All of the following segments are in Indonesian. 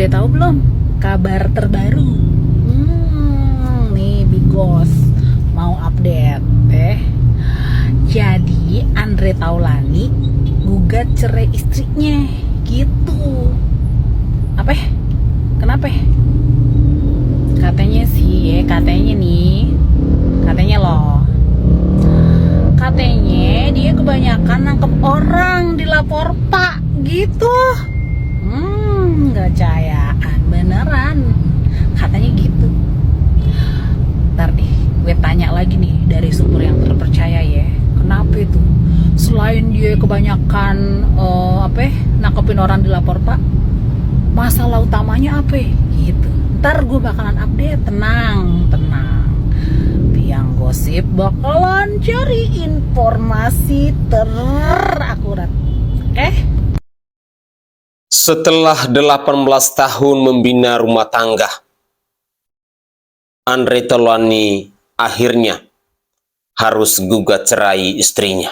Udah tahu belum kabar terbaru? Nih Bigos mau update Jadi Andre Taulany gugat cerai istrinya gitu. Apa? Kenapa? Katanya sih, katanya loh. Katanya dia kebanyakan nangkep orang di lapor Pak gitu. Nggak percayaan beneran, katanya gitu. Ntar deh gue tanya lagi nih dari sumber yang terpercaya ya, kenapa itu selain dia kebanyakan nangkepin orang di lapor Pak, masalah utamanya apa gitu. Ntar gue bakalan update, tenang. Tiang gosip bakalan cari informasi terakurat. Setelah 18 tahun membina rumah tangga, Andre Taulany akhirnya harus gugat cerai istrinya.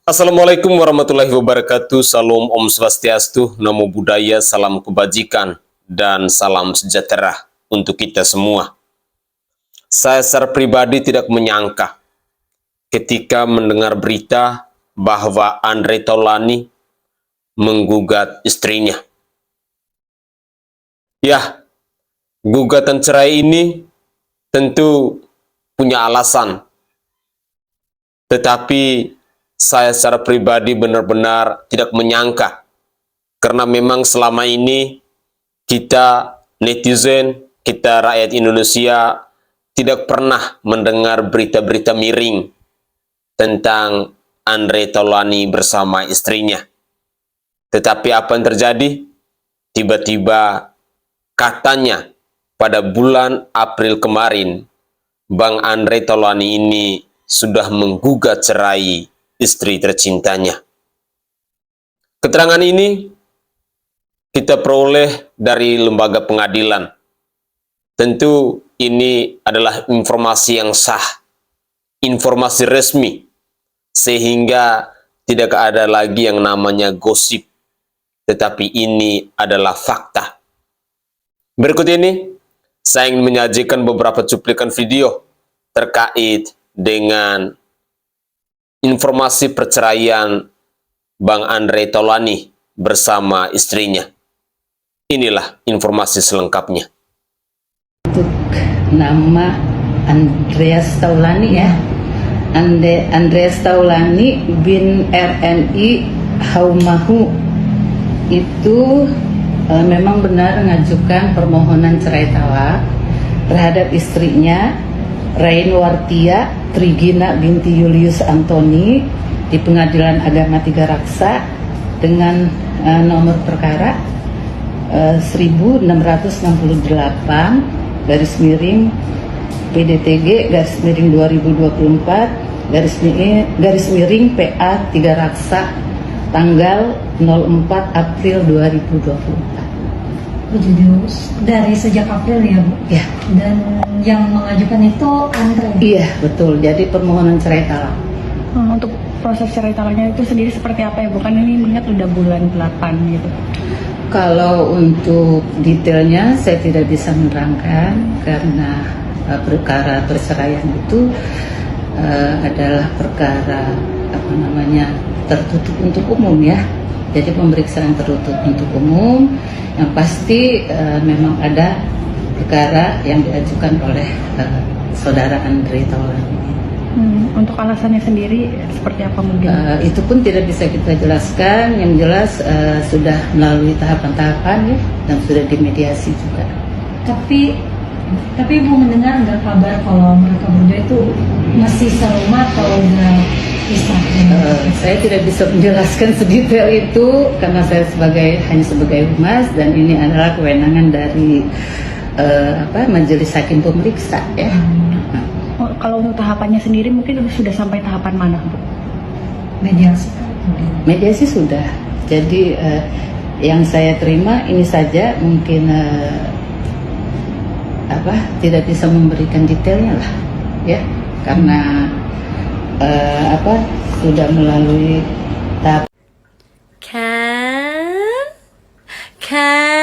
Assalamualaikum warahmatullahi wabarakatuh. Salam Om Swastiastu, Namo Buddhaya, salam kebajikan, dan salam sejahtera untuk kita semua. Saya secara pribadi tidak menyangka ketika mendengar berita bahwa Andre Taulany menggugat istrinya. Ya, gugatan cerai ini tentu punya alasan. Tetapi saya secara pribadi benar-benar tidak menyangka. Karena memang selama ini kita netizen, kita rakyat Indonesia tidak pernah mendengar berita-berita miring tentang Andre Taulany bersama istrinya. Tetapi apa yang terjadi? Tiba-tiba katanya pada bulan April kemarin, Bang Andre Taulany ini sudah menggugat cerai istri tercintanya. Keterangan ini kita peroleh dari lembaga pengadilan. Tentu ini adalah informasi yang sah, informasi resmi, sehingga tidak ada lagi yang namanya gosip. Tetapi ini adalah fakta. Berikut ini, saya ingin menyajikan beberapa cuplikan video terkait dengan informasi perceraian Bang Andre Taulany bersama istrinya. Inilah informasi selengkapnya. Untuk nama Andreas Taulany ya, Andreas Taulany bin RNI Haumahu itu memang benar mengajukan permohonan cerai talak terhadap istrinya Rainwartia Trigina binti Julius Antoni di Pengadilan Agama Tiga Raksa dengan nomor perkara 1668 garis miring PDTG garis miring 2024 garis miring PA Tiga Raksa tanggal 04 April 2024. Jadi dari sejak April ya Bu? Ya. Dan yang mengajukan itu Andre? Iya betul, jadi permohonan cerai talak. Untuk proses cerai talaknya itu sendiri seperti apa ya Bu? Kan ini mengingat udah bulan 8 gitu. Kalau untuk detailnya saya tidak bisa menerangkan karena perkara perceraian itu adalah perkara tertutup untuk umum ya. Jadi pemeriksaan tertutup untuk umum. Yang pasti memang ada perkara yang diajukan oleh saudara Andre Taulany. Untuk alasannya sendiri seperti apa mungkin? Itu pun tidak bisa kita jelaskan. Yang jelas sudah melalui tahapan-tahapan ya, dan sudah dimediasi juga. Tapi Ibu mendengar nggak kabar kalau mereka berdua itu masih serumah atau udah pisah? Saya tidak bisa menjelaskan sedetail itu karena saya hanya sebagai humas dan ini adalah kewenangan dari majelis hakim pemeriksa ya. Kalau untuk tahapannya sendiri mungkin sudah sampai tahapan mana Bu? Mediasi sudah. Jadi yang saya terima ini saja, mungkin tidak bisa memberikan detailnya lah ya, karena sudah melalui tahap. Kan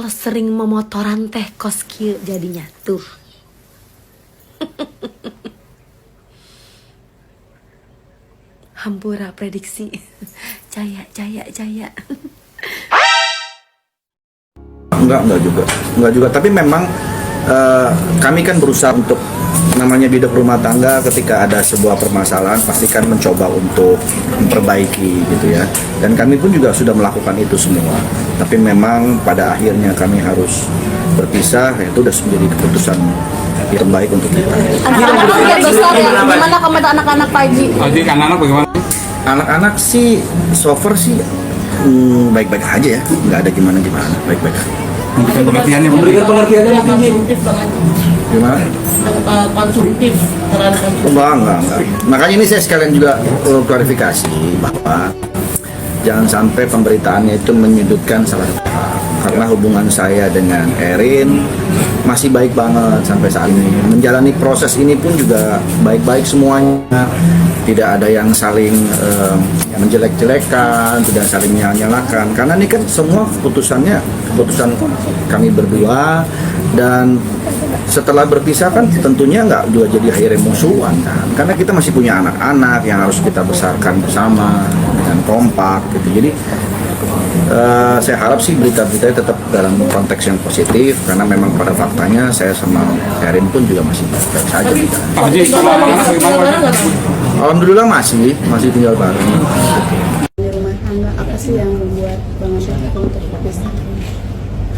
tos sering memotoran teh kos kieu jadinya tuh. Hampura prediksi. Jaya. Enggak juga. Tapi memang kami kan berusaha untuk namanya bidak rumah tangga, ketika ada sebuah permasalahan pastikan mencoba untuk memperbaiki gitu ya. Dan kami pun juga sudah melakukan itu semua. Tapi memang pada akhirnya kami harus berpisah, itu sudah menjadi keputusan yang terbaik untuk kita. Anak-anak udah besar ya. Gimana komentar anak-anak Pak Haji? Anak-anak bagaimana? Anak-anak sih so far sih baik-baik aja ya, nggak ada gimana-gimana, baik-baik aja. Memberikan pengertiannya Gimana? Konsumtif terhadap Enggak. Makanya ini saya sekalian juga klarifikasi bahwa jangan sampai pemberitaannya itu menyudutkan salah satu pihak. Karena hubungan saya dengan Erin masih baik banget sampai saat ini. Menjalani proses ini pun juga baik-baik semuanya. Tidak ada yang saling menjelek-jelekan, tidak saling menyalahkan. Karena ini kan semua keputusan kami berdua, dan setelah berpisah kan tentunya nggak juga jadi akhirnya musuhan kan. Karena kita masih punya anak-anak yang harus kita besarkan bersama dengan kompak gitu. Jadi saya harap sih berita-beritanya tetap dalam konteks yang positif, karena memang pada faktanya saya sama Erin pun juga masih baik saja. Pak Haji, kalau anak-anak bagaimana? Alhamdulillah masih tinggal bareng. Di rumah tangga apa sih yang membuat Bang Haji untuk berpisah?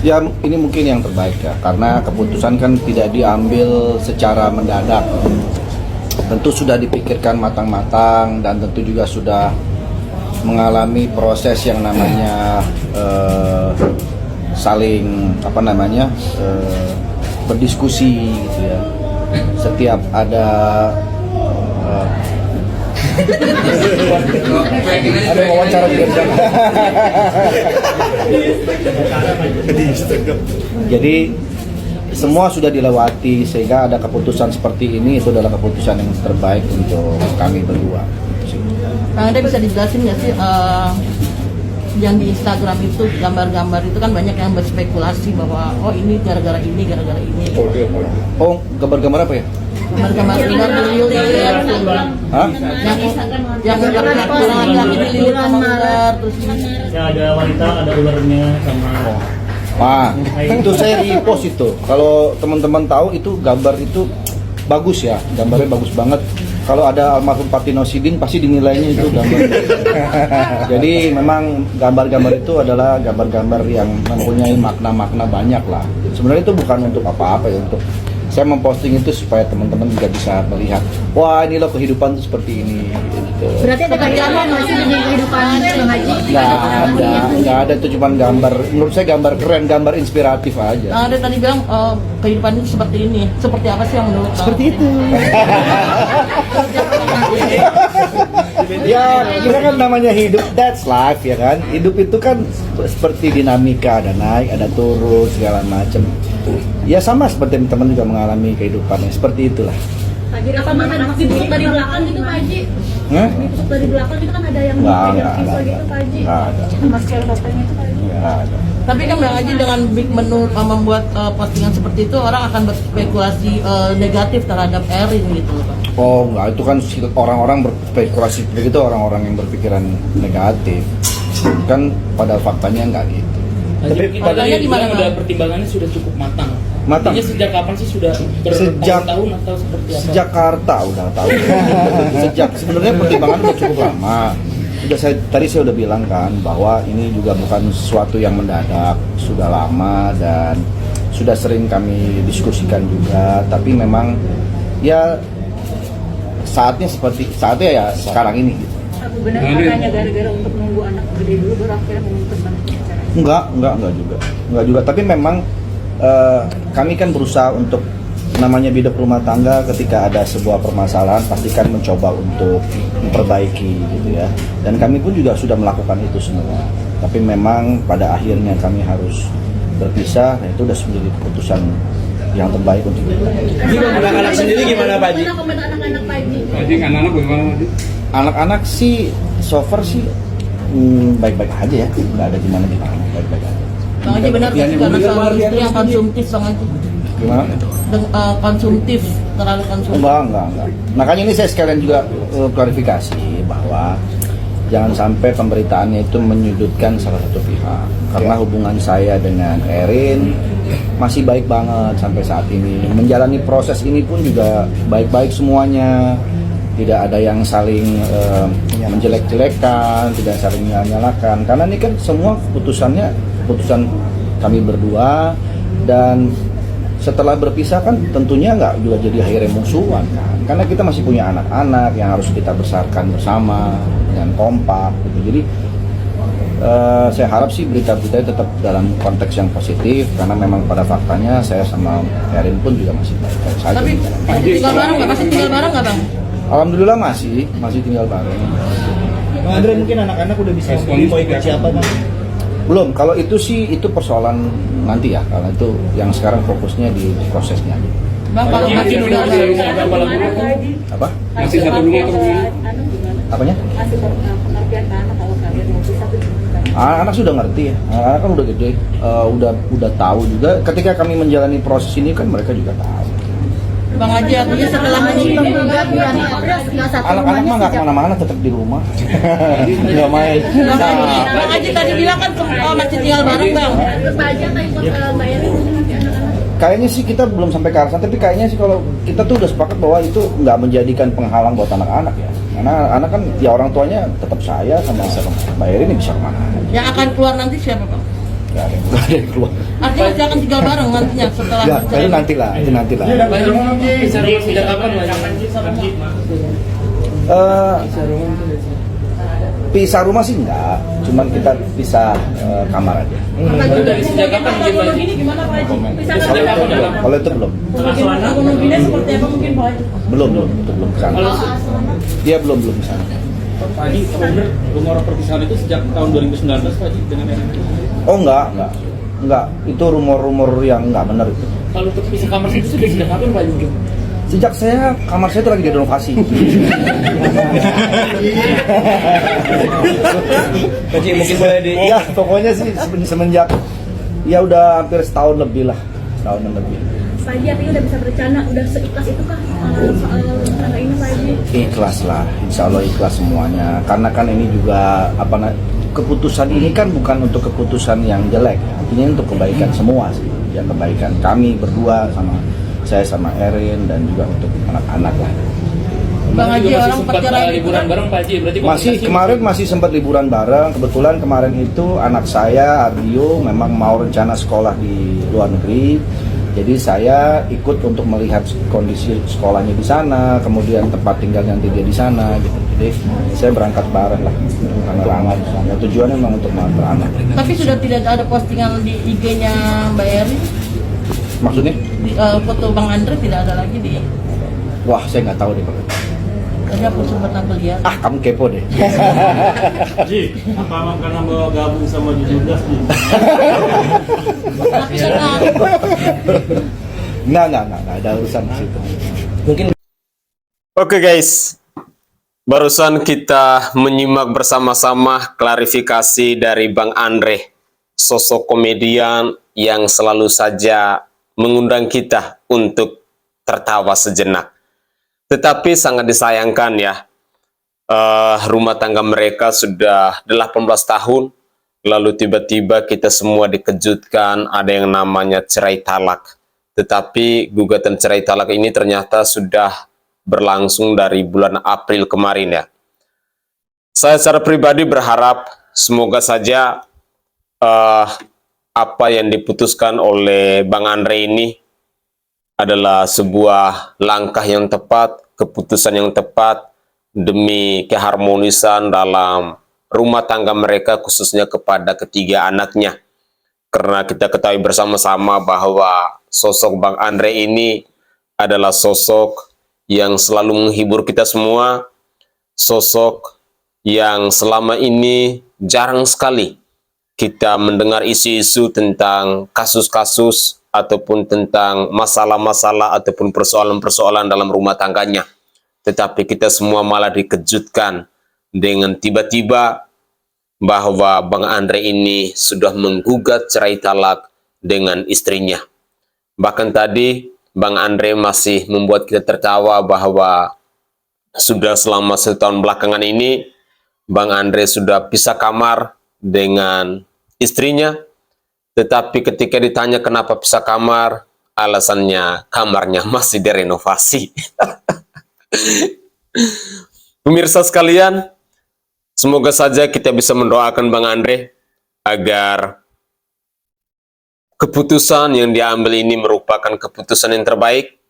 Ya ini mungkin yang terbaik ya, karena keputusan kan tidak diambil secara mendadak. Tentu sudah dipikirkan matang-matang, dan tentu juga sudah mengalami proses yang namanya saling berdiskusi gitu ya. Setiap ada ada wawancara juga. Jadi semua sudah dilewati sehingga ada keputusan seperti ini. Itu adalah keputusan yang terbaik untuk kami berdua. Anda bisa dijelasin nggak sih yang di Instagram itu gambar-gambar itu kan banyak yang berspekulasi bahwa ini gara-gara ini. Oh, gambar-gambar apa ya? Gambar-gambar dililit, Hah? yang dililit sama ular, terus Ya ada wanita, ada ularnya sama. Wah, itu saya repost itu. Kalau teman-teman tahu itu gambar itu bagus ya, gambarnya bagus banget. Kalau ada almarhum Patino Sidin pasti dinilainya itu gambar. Jadi memang gambar-gambar itu adalah gambar-gambar yang mempunyai makna-makna banyak lah. Sebenarnya itu bukan untuk apa-apa ya, untuk saya memposting itu supaya teman-teman juga bisa melihat, wah ini loh kehidupan tuh seperti ini gitu. Berarti ada kaitannya masih dengan kehidupan Bang Haji? Nggak ada, itu cuma gambar, menurut saya gambar keren, gambar inspiratif aja. Ada tadi bilang kehidupan itu seperti ini. Seperti apa sih yang menurut Seperti itu. Ya, kita kan namanya hidup, that's life ya kan. Hidup itu kan seperti dinamika, ada naik, ada turun, segala macam. Ya sama seperti teman-teman juga mengalami kehidupannya, seperti itulah. Pak Haji, apa ditusuk dari belakang gitu Pak Haji? Ditusuk dari belakang itu kan ada yang Nggak gitu Pak Haji. Nggak ada. Masker katanya itu Pak Haji. Nggak ada. Tapi kan Bang Haji dengan membuat postingan seperti itu, orang akan berspekulasi negatif terhadap Erin gitu loh Pak. Oh enggak, itu kan orang-orang berspekulasi begitu, orang-orang yang berpikiran negatif. Kan pada faktanya enggak gitu. Tapi Makanya gimana, udah Bang? pertimbangannya sudah cukup matang. Matang. Artinya sejak kapan sih sudah bertahun-tahun atau seperti apa? Sejak Jakarta udah tahu. Sebenarnya pertimbangan udah cukup lama. Tadi saya udah bilang kan bahwa ini juga bukan sesuatu yang mendadak, sudah lama dan sudah sering kami diskusikan juga. Tapi memang ya saatnya ya sekarang ini. Gitu. Benar makanya gara-gara untuk nunggu anak gede dulu baru akhirnya memutuskan bicara. Enggak juga. Tapi memang kami kan berusaha untuk namanya bidak rumah tangga, ketika ada sebuah permasalahan pastikan mencoba untuk memperbaiki gitu ya. Dan kami pun juga sudah melakukan itu semua. Tapi memang pada akhirnya kami harus berpisah, itu sudah menjadi keputusan yang terbaik untuk kita. Anak-anak sendiri gimana Pak Haji? Gimana komentar anak-anak Pak Haji? Anak-anak bagaimana Pak Haji? Anak-anak sih so far sih baik-baik aja ya, nggak ada gimana-gimana, baik-baik aja. Bang Haji benar nggak sih karena suami istri yang konsumtif Bang Haji? Gimana? Konsumtif, terlalu konsumtif. Enggak. Makanya ini saya sekalian juga klarifikasi bahwa jangan sampai pemberitaannya itu menyudutkan salah satu pihak. Karena hubungan saya dengan Erin masih baik banget sampai saat ini. Menjalani proses ini pun juga baik-baik semuanya. Tidak ada yang saling menjelek-jelekan, tidak saling menyalahkan. Karena ini kan semua keputusan kami berdua, dan setelah berpisah kan tentunya nggak juga jadi akhirnya musuhan kan, karena kita masih punya anak-anak yang harus kita besarkan bersama dengan kompak gitu. Jadi saya harap sih berita-berita tetap dalam konteks yang positif, karena memang pada faktanya saya sama Erin pun juga masih baik-baik saja. Tapi masih tinggal bareng nggak? Masih tinggal bareng nggak Bang? Alhamdulillah masih tinggal bareng. Bang Andre, mungkin anak-anak udah bisa pilih mau ikut siapa Bang? Belum, kalau itu sih itu persoalan nanti ya, karena itu yang sekarang fokusnya di prosesnya. Bang, kalau masih udah Apa? Masih satu rumah atau gimana? Apanya? Masih pengertian anak kalau kalian mau bisa tuh Anak sudah ngerti ya, anak kan udah gede, udah tahu juga. Ketika kami menjalani proses ini kan mereka juga tahu. Bang Haji, artinya setelah Anak-anak mah nggak kemana-mana, tetap di rumah, nggak main. Bang Haji tadi bilang kan masih tinggal bareng Bang. Pak Haji atau ikut Mbak Erin anak-anak? Kayaknya sih kita belum sampai ke arah sana, tapi kayaknya sih kalau kita tuh udah sepakat bahwa itu nggak menjadikan penghalang buat anak-anak ya. Karena anak kan ya orang tuanya tetap saya sama Mbak Erin bisa kemana. Yang akan keluar nanti siapa Bang? Nggak ada yang keluar. Artinya masih akan tinggal bareng nantinya setelah. Ya, itu nantilah. Sejak kapan Haji? Pisah rumah sih enggak, cuman kita pisah kamar aja. Dari sejak kapan mungkin Haji? Gimana Pak Haji? Bisa Kalau itu belum. kemungkinan seperti apa mungkin Pak Haji? Belum kesana. Dia belum kesana. Pak Haji, bener rumor perpisahan itu sejak tahun 2019 Pak Haji dengan Erin? Oh enggak. Itu rumor-rumor yang enggak benar itu. Kalau untuk pisah kamar itu sudah sejak kapan Pak Haji? Sejak kamar saya itu lagi direnovasi. Haji, mungkin boleh di... Ya pokoknya sih semenjak ya udah hampir setahun lebih. Pak Haji artinya udah bisa bercanda, udah seikhlas itu kah soal anak ini Pak Haji? Ikhlas lah, insya Allah ikhlas semuanya. Karena kan ini juga keputusan ini kan bukan untuk keputusan yang jelek, ini untuk kebaikan semua sih. Ya kebaikan kami berdua saya sama Erin dan juga untuk anak-anak lah. Bang Haji, orang perceraian liburan bareng Pak Haji, berarti Kemarin masih sempat liburan bareng. Kebetulan kemarin itu anak saya Ardio memang mau rencana sekolah di luar negeri. Jadi saya ikut untuk melihat kondisi sekolahnya di sana, kemudian tempat tinggal nanti dia di sana gitu. Jadi saya berangkat bareng lah anak-anak. Tujuannya memang untuk mengantar anak. Tapi sudah tidak ada postingan di IG-nya Mbak Erin. Maksudnya? Foto Bang Andre tidak ada lagi di. Wah, saya nggak tahu deh kalau itu. Tadi aku sempat aku lihat. Kamu kepo deh. Haji, apa karena mau gabung sama Judas nih? Nggak ada urusan di situ. Mungkin. Oke guys, barusan kita menyimak bersama-sama klarifikasi dari Bang Andre, sosok komedian yang selalu saja mengundang kita untuk tertawa sejenak. Tetapi sangat disayangkan ya, rumah tangga mereka sudah 18 tahun, lalu tiba-tiba kita semua dikejutkan ada yang namanya cerai talak. Tetapi gugatan cerai talak ini ternyata sudah berlangsung dari bulan April kemarin ya. Saya secara pribadi berharap semoga saja apa yang diputuskan oleh Bang Andre ini adalah sebuah langkah yang tepat, keputusan yang tepat demi keharmonisan dalam rumah tangga mereka, khususnya kepada ketiga anaknya. Karena kita ketahui bersama-sama bahwa sosok Bang Andre ini adalah sosok yang selalu menghibur kita semua, sosok yang selama ini jarang sekali kita mendengar isu-isu tentang kasus-kasus ataupun tentang masalah-masalah ataupun persoalan-persoalan dalam rumah tangganya. Tetapi kita semua malah dikejutkan dengan tiba-tiba bahwa Bang Andre ini sudah menggugat cerai talak dengan istrinya. Bahkan tadi Bang Andre masih membuat kita tertawa bahwa sudah selama 1 tahun belakangan ini Bang Andre sudah pisah kamar dengan istrinya. Tetapi ketika ditanya kenapa pisah kamar, alasannya kamarnya masih direnovasi. Pemirsa sekalian, semoga saja kita bisa mendoakan Bang Andre agar keputusan yang diambil ini merupakan keputusan yang terbaik,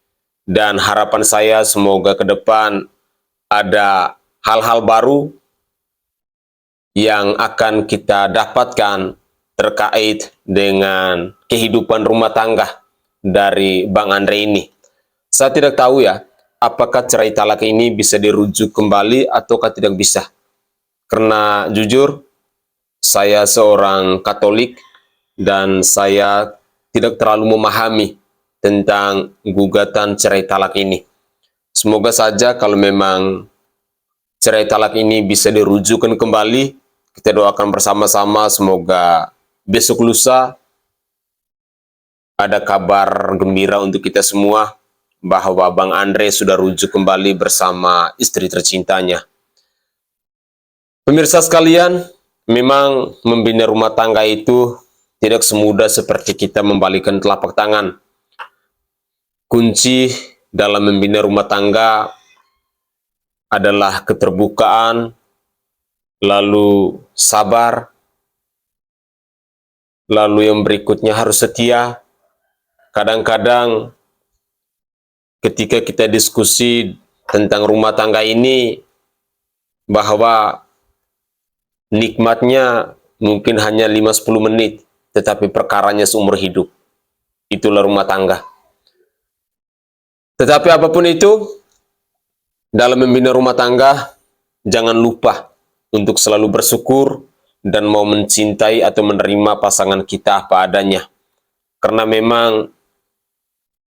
dan harapan saya semoga ke depan ada hal-hal baru yang akan kita dapatkan terkait dengan kehidupan rumah tangga dari Bang Andre ini. Saya tidak tahu ya, apakah cerai talak ini bisa dirujuk kembali ataukah tidak bisa. Karena jujur, saya seorang Katolik dan saya tidak terlalu memahami tentang gugatan cerai talak ini. Semoga saja kalau memang cerai talak ini bisa dirujukkan kembali, kita doakan bersama-sama semoga besok lusa ada kabar gembira untuk kita semua bahwa Bang Andre sudah rujuk kembali bersama istri tercintanya. Pemirsa sekalian, memang membina rumah tangga itu tidak semudah seperti kita membalikan telapak tangan. Kunci dalam membina rumah tangga adalah keterbukaan, lalu sabar, lalu yang berikutnya harus setia. Kadang-kadang ketika kita diskusi tentang rumah tangga ini, bahwa nikmatnya mungkin hanya 5-10 menit, tetapi perkaranya seumur hidup. Itulah rumah tangga. Tetapi apapun itu, dalam membina rumah tangga, jangan lupa untuk selalu bersyukur dan mau mencintai atau menerima pasangan kita apa adanya. Karena memang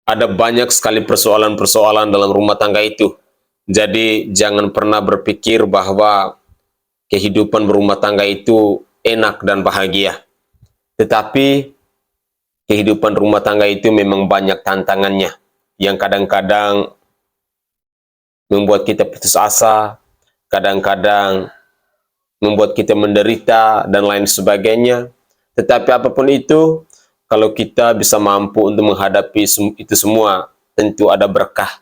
ada banyak sekali persoalan-persoalan dalam rumah tangga itu. Jadi jangan pernah berpikir bahwa kehidupan berumah tangga itu enak dan bahagia. Tetapi kehidupan rumah tangga itu memang banyak tantangannya, yang kadang-kadang membuat kita putus asa, kadang-kadang membuat kita menderita, dan lain sebagainya. Tetapi apapun itu, kalau kita bisa mampu untuk menghadapi itu semua, tentu ada berkah.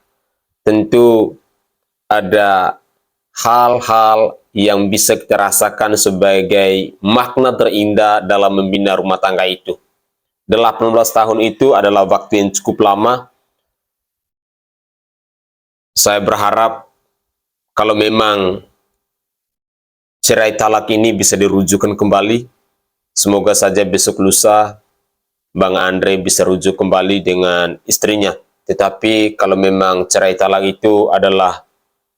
Tentu ada hal-hal yang bisa kita rasakan sebagai makna terindah dalam membina rumah tangga itu. 18 tahun itu adalah waktu yang cukup lama. Saya berharap kalau memang cerai talak ini bisa dirujukan kembali, semoga saja besok lusa Bang Andre bisa rujuk kembali dengan istrinya. Tetapi kalau memang cerai talak itu adalah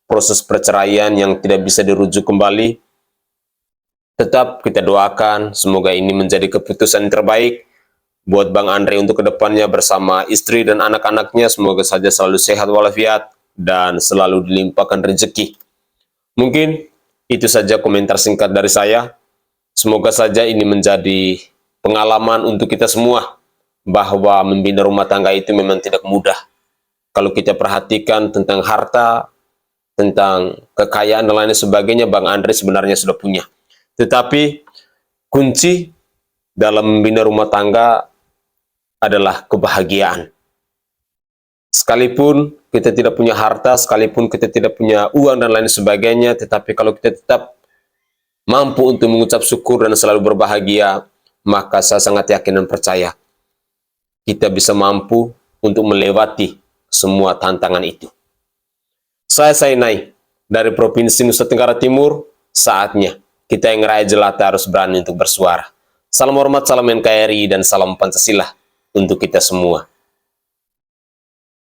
proses perceraian yang tidak bisa dirujuk kembali, tetap kita doakan semoga ini menjadi keputusan yang terbaik buat Bang Andre untuk kedepannya bersama istri dan anak-anaknya. Semoga saja selalu sehat walafiat dan selalu dilimpahkan rezeki. Mungkin itu saja komentar singkat dari saya. Semoga saja ini menjadi pengalaman untuk kita semua bahwa membina rumah tangga itu memang tidak mudah. Kalau kita perhatikan tentang harta, tentang kekayaan dan lain sebagainya, Bang Andre sebenarnya sudah punya. Tetapi kunci dalam membina rumah tangga adalah kebahagiaan. Sekalipun kita tidak punya harta, sekalipun kita tidak punya uang dan lain sebagainya, tetapi kalau kita tetap mampu untuk mengucap syukur dan selalu berbahagia, maka saya sangat yakin dan percaya kita bisa mampu untuk melewati semua tantangan itu. Saya Sainai dari Provinsi Nusa Tenggara Timur. Saatnya kita yang rakyat jelata harus berani untuk bersuara. Salam hormat, salam NKRI, dan salam Pancasila untuk kita semua.